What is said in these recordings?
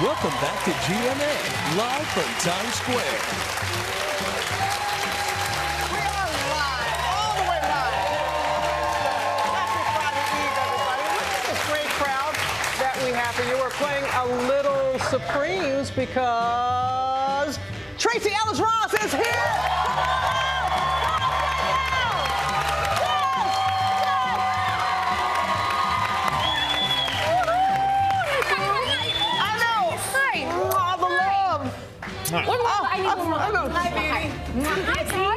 Welcome back to GMA, live from Times Square. We are live, all the way live. Happy Friday Eve, everybody. Look at this great crowd that we have for you. We're playing a little Supremes because Tracee Ellis Ross is here. What love? I need more love. Hi, baby. Hi, Steve.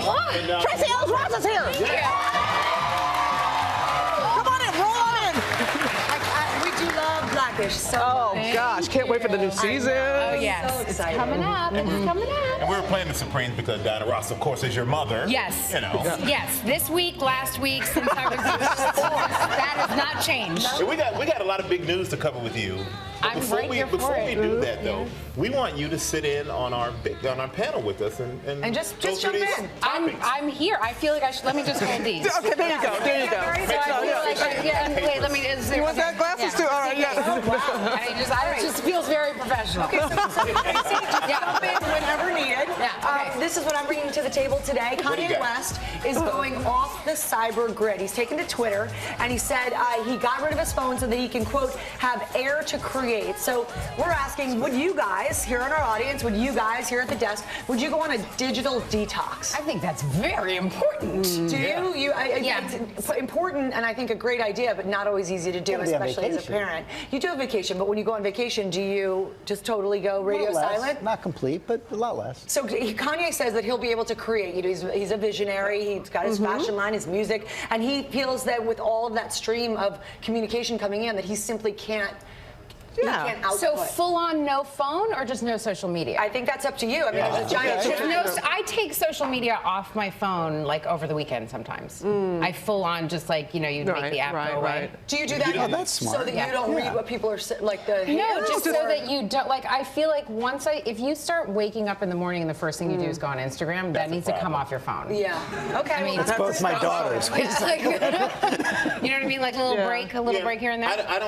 Hi. Tracee Ellis Ross is here. Yeah. Come on in, roll on in. We do love Blackish so much. Gosh, can't wait for the new season. Oh, yes. So It's excited. coming up. It's coming up. And we were playing the Supremes because Diana Ross, of course, is your mother. Yes. You know. Yes. This week, last week, since I was that has not changed. And we got a lot of big news to cover with you. But I'm right here for before we it. do that, though, we want you to sit in on our panel with us and just go jump through these in. topics. I'm here. I feel like I should. Let me just hold these. Okay, there you go. There you go. So I feel like wait. Let me. You want that glasses too? All right, yeah. Oh, wow. It just feels very professional. Okay, so Tracee, just jump in whenever needed. Yeah, okay. This is what I'm bringing to the table today. do you Kanye got? West is going off the cyber grid. He's taken to Twitter, and he said he got rid of his phone so that he can, quote, have air to create. So we're asking, would you guys, here in our audience, would you guys here at the desk, would you go on a digital detox? I think that's very important. Do you? Yeah. It's important, and I think a great idea, but not always easy to do, Gotta be on especially as a vacation. parent. You do have vacation, but when you go on vacation, do you just totally go radio Less, silent? not complete, but a lot less. So Kanye says that he'll be able to create. You know, he's a visionary. He's got his fashion line, his music, and he feels that with all of that stream of communication coming in, that he simply can't. He can't output. So full on no phone or just no social media? I think that's up to you. I mean, there's a giant. There's I take social media off my phone like over the weekend sometimes. I full on just like, you make the app go away. Do you do that? Oh, that's smart. So that you don't read what people are like the. No, haters, just so or- that you don't, like, I feel like if you start waking up in the morning and the first thing you do is go on Instagram, that needs to come off your phone. Yeah. Okay. I mean, well, it's Both my daughters. Yeah, like, you know what I mean? Like a little break here and there. I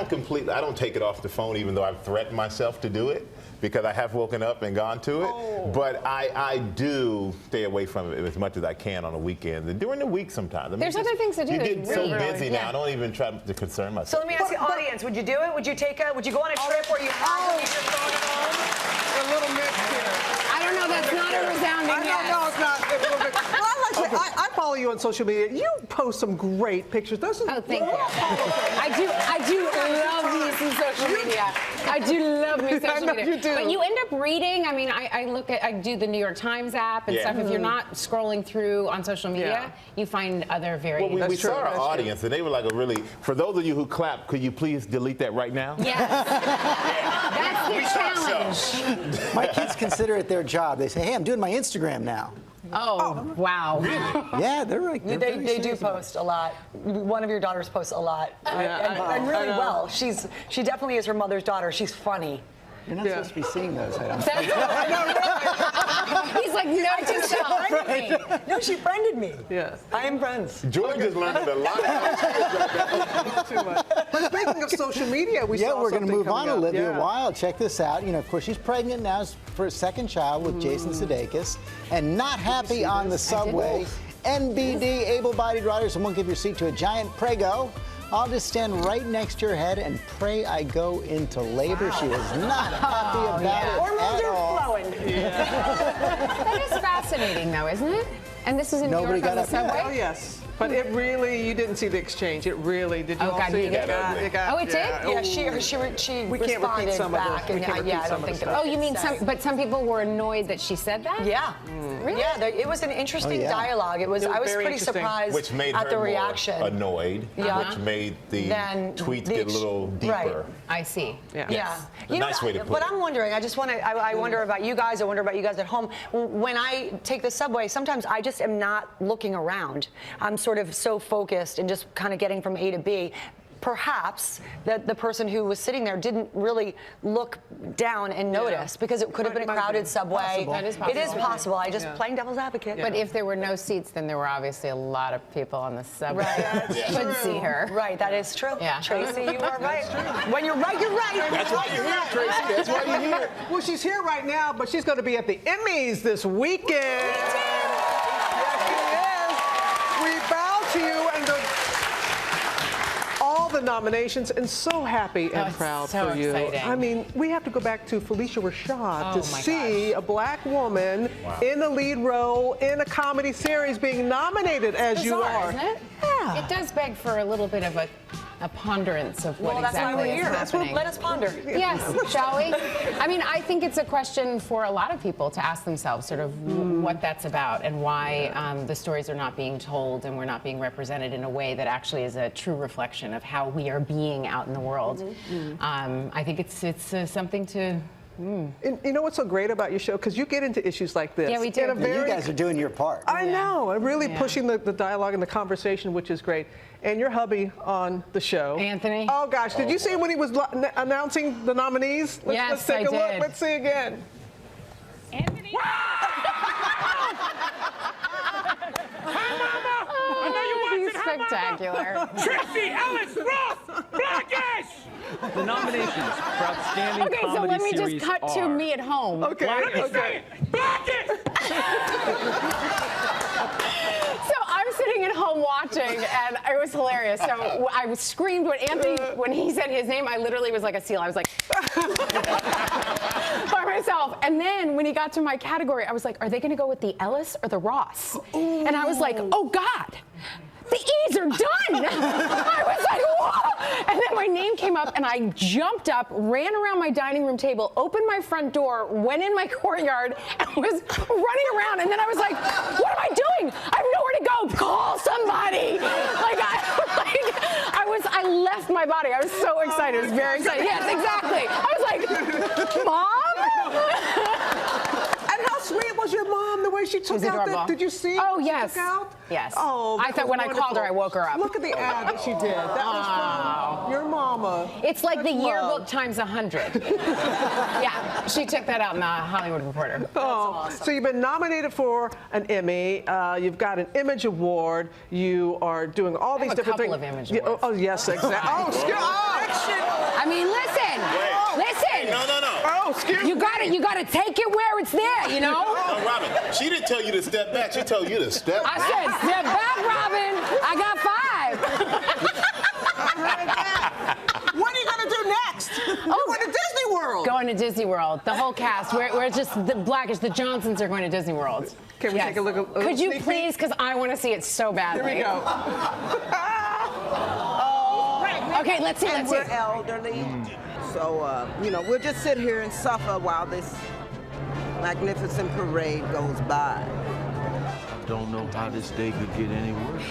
don't take it off the phone, even though I've threatened myself to do it, because I have woken up and gone to it. But I do stay away from it as much as I can on the weekends and during the week sometimes. I mean, There's other things to do. You get so Really, busy now, I don't even try to concern myself. So let me ask the audience: would you do it? Would you would you go on a trip where you have to leave your phone at home? A little mix here. I don't know. That's not a resounding yes. No, it's not. It's a little bit. Well, I follow you on social media. You post some great pictures. Oh, thank you. I do love me some social media. I do love me social media. You do. But you end up reading. I mean, I do the New York Times app and stuff. If you're not scrolling through on social media, you find other very. Well, we saw our That's true. audience, and they were like for those of you who clapped, could you please delete that right now? Yes. That's the challenge. My kids consider it their job. They say, hey, I'm doing my Instagram now. Oh, wow. Yeah, they're like, they're very They do serious about it. post a lot. One of your daughters posts a lot, and really I know. well. She definitely is her mother's daughter. She's funny. You're not supposed to be seeing those, I don't He's like, no, just Friended me. No, she friended me. Yes. I am friends. George is learning a lot. Too much. But speaking of social media, we saw we're going to something move on. coming up. Olivia Yeah. Wilde, check this out. Of course, she's pregnant now for a second child with Jason Sudeikis, and not happy on the subway. NBD, able-bodied riders won't give your seat to a giant prego. I'll just stand right next to your head and pray I go into labor. She is not happy about it Hormones at are all. flowing. That is fascinating, though, isn't it? And this is in Nobody New York on got the up yet. subway? Oh, yes. But it really, you didn't see the exchange. It really, did you Oh, all God, see you it? did? Oh, it did? Yeah, she We can't repeat responded some of back, the- we and can't repeat I some don't of think the that. stuff. Oh, you mean some people were annoyed that she said that? Yeah, yeah. It was an interesting dialogue. I was very pretty interesting. surprised Which made at her the more reaction. annoyed, Yeah. which made the Then tweets the get a little deeper. right. I see. Yeah. Yeah. A nice way to put But it. I'm wondering, I wonder about you guys, I wonder about you guys at home. When I take the subway, sometimes I just am not looking around. I'm sort of so focused and just kind of getting from A to B. perhaps that the person who was sitting there didn't really look down and notice because it could have been a crowded subway. That is possible. It is possible. I just playing devil's advocate. But if there were no seats, then there were obviously a lot of people on the subway that could see her. Right, that is true. Yeah. Tracee, you are right. When you're right, you're right. That's why you're here, Tracee. That's why you're here. Well, she's here right now, but she's going to be at the Emmys this weekend. Yes, she is. We bow to you and all the nominations, and so happy and proud so for you. exciting. I mean, we have to go back to Felicia Rashad to see a black woman in the lead role in a comedy series being nominated as you Bizarre, are. isn't it? Yeah. It does beg for a little bit of a ponderance of what Well, that's why exactly we're is here. happening. Let us ponder. Yes, shall we? I mean, I think it's a question for a lot of people to ask themselves sort of what that's about and why the stories are not being told and we're not being represented in a way that actually is a true reflection of how we are being out in the world. I think it's something to... And you know what's so great about your show? Because you get into issues like this. Yeah, we do. in a very- You guys are doing your part. I know, and really pushing the dialogue and the conversation, which is great. And your hubby on the show, Anthony. Oh gosh, did you see when he was announcing the nominees? Let's take a look. Let's see again. Anthony. He's spectacular. Tracee Ellis Ross, Blackish! The nominations for Outstanding Okay, so Comedy let me Series just cut to are me at home. Okay, okay. Blackish! So I'm sitting at home watching, and it was hilarious. So I screamed when Anthony, when he said his name, I literally was like a seal. I was like, by myself. And then when he got to my category, I was like, are they going to go with the Ellis or the Ross? Ooh. And I was like, oh God. The E's are done! I was like, whoa! And then my name came up, and I jumped up, ran around my dining room table, opened my front door, went in my courtyard, and was running around. And then I was like, what am I doing? I have nowhere to go. Call somebody! I left my body. I was so excited. I was very excited. Yes, exactly. I was like, Mom? And how sweet was your mom, the way she took out adorable. Did you see? Oh, what she yes. took out? Yes. Oh, I thought when I called her, I woke her up. Look at the ad that she did. That was from your mama. It's like the Love. yearbook times 100. Yeah, she took that out in the Hollywood Reporter. So you've been nominated for an Emmy. You've got an Image Award. You are doing all these different things. A couple of Image Yeah, Awards. oh, yes, exactly. Oh, excuse I mean, listen. Listen. No. Oh, excuse You gotta take it where it's there, you know? No, Robin, she didn't tell you to step back. She told you to step I back. said, step back, Robin. I got 5. What are you going to do next? You're going to Disney World. Going to Disney World. The whole cast. We're just the Blackish. The Johnsons are going to Disney World. Can we take a look at Could you sneak please? Because I want to see it so badly. Here we go. Okay, let's see. And Let's we're see. elderly, so we'll just sit here and suffer while this magnificent parade goes by. Don't know how this day could get any worse.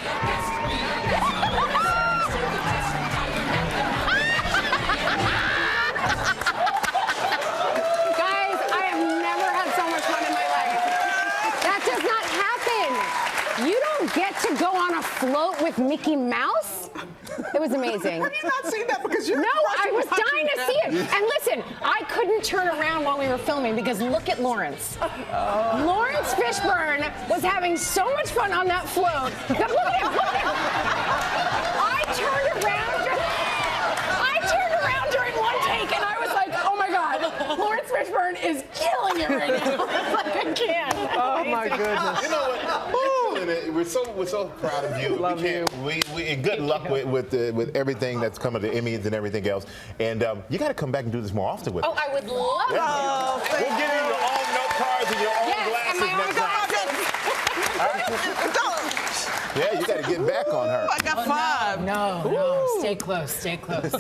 Guys, I have never had so much fun in my life. That does not happen. You don't get to go on a float with Mickey Mouse. It was amazing. Have you not seen that? Because you're No, I was dying to see it. And listen, I couldn't turn around while we were filming because look at Lawrence. Lawrence Fishburne was having so much fun on that float. That, look at him, look at him. I turned around during one take and I was like, oh my God, Lawrence Fishburne is killing it right now. I was like, I can't. Oh my goodness. You know what? We're so proud of you. Love you. And good luck with everything that's coming to Emmys and everything else. And you got to come back and do this more often with us. Oh, I would love to. We'll give you your own note cards and your own Yes, and glasses my own next time. glasses. Yeah, you got to get back on her. I got 5. No, stay close, stay close.